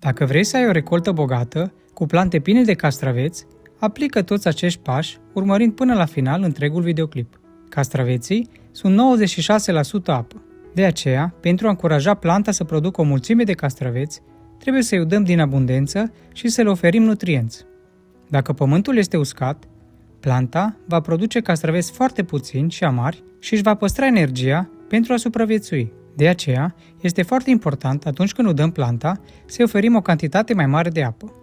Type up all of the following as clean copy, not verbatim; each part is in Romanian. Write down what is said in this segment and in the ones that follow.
Dacă vrei să ai o recoltă bogată, cu plante pline de castraveți, aplică toți acești pași, urmărind până la final întregul videoclip. Castraveții sunt 96% apă. De aceea, pentru a încuraja planta să producă o mulțime de castraveți, trebuie să-i udăm din abundență și să le oferim nutrienți. Dacă pământul este uscat, planta va produce castraveți foarte puțini și amari și își va păstra energia pentru a supraviețui. De aceea, este foarte important atunci când udăm planta să-i oferim o cantitate mai mare de apă.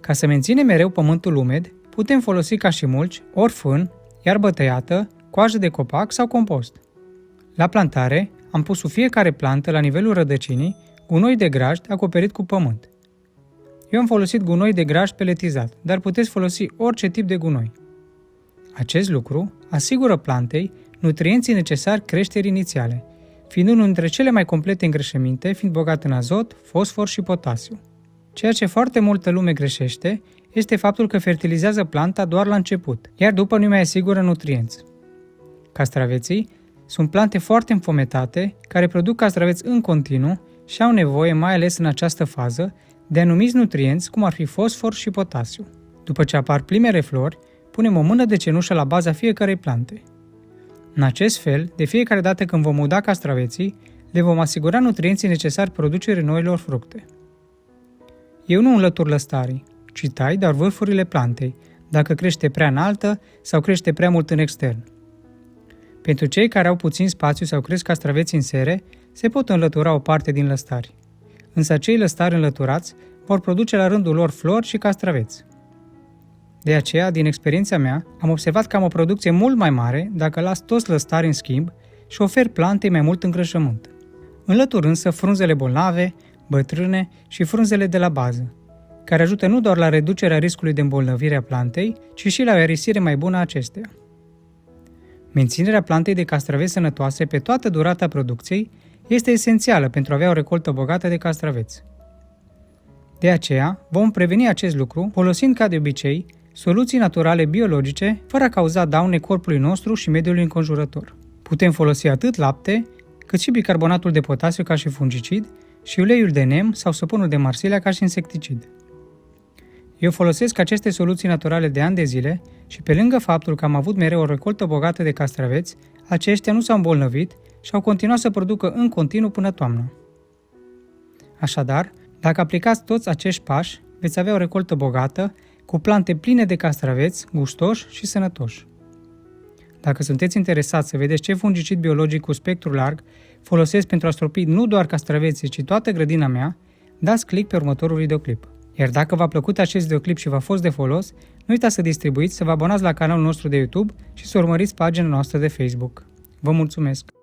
Ca să menținem mereu pământul umed, putem folosi ca și mulci ori fân, iarbă tăiată, coajă de copac sau compost. La plantare, am pus sub fiecare plantă, la nivelul rădăcinii, gunoi de grajd acoperit cu pământ. Eu am folosit gunoi de grajd peletizat, dar puteți folosi orice tip de gunoi. Acest lucru asigură plantei nutrienții necesari creșterii inițiale, fiind unul dintre cele mai complete îngrășăminte, fiind bogat în azot, fosfor și potasiu. Ceea ce foarte multă lume greșește este faptul că fertilizează planta doar la început, iar după nu mai asigură nutrienți. Castraveții sunt plante foarte înfometate, care produc castraveți în continuu și au nevoie, mai ales în această fază, de anumiți nutrienți, cum ar fi fosfor și potasiu. După ce apar primele flori, punem o mână de cenușă la baza fiecărei plante. În acest fel, de fiecare dată când vom uda castraveții, le vom asigura nutrienții necesari producerii noilor fructe. Eu nu înlătur lăstarii, ci tai doar vârfurile plantei, dacă crește prea înaltă sau crește prea mult în extern. Pentru cei care au puțin spațiu sau cresc castraveții în sere, se pot înlătura o parte din lăstari. Însă cei lăstari înlăturați vor produce la rândul lor flori și castraveți. De aceea, din experiența mea, am observat că am o producție mult mai mare dacă las toți lăstarii în schimb și ofer plantei mai mult îngrășământ. Înlătur însă frunzele bolnave, bătrâne și frunzele de la bază, care ajută nu doar la reducerea riscului de îmbolnăvire a plantei, ci și la o aerisire mai bună a acesteia. Menținerea plantei de castraveți sănătoase pe toată durata producției este esențială pentru a avea o recoltă bogată de castraveți. De aceea, vom preveni acest lucru folosind ca de obicei soluții naturale biologice fără a cauza daune corpului nostru și mediului înconjurător. Putem folosi atât lapte, cât și bicarbonatul de potasiu ca și fungicid și uleiul de nem sau săpunul de marsilea ca și insecticid. Eu folosesc aceste soluții naturale de ani de zile și pe lângă faptul că am avut mereu o recoltă bogată de castraveți, aceștia nu s-au îmbolnăvit și au continuat să producă în continuu până toamnă. Așadar, dacă aplicați toți acești pași, veți avea o recoltă bogată, cu plante pline de castraveți, gustoși și sănătoși. Dacă sunteți interesați să vedeți ce fungicid biologic cu spectru larg folosesc pentru a stropi nu doar castraveții, ci toată grădina mea, dați click pe următorul videoclip. Iar dacă v-a plăcut acest videoclip și v-a fost de folos, nu uitați să distribuiți, să vă abonați la canalul nostru de YouTube și să urmăriți pagina noastră de Facebook. Vă mulțumesc!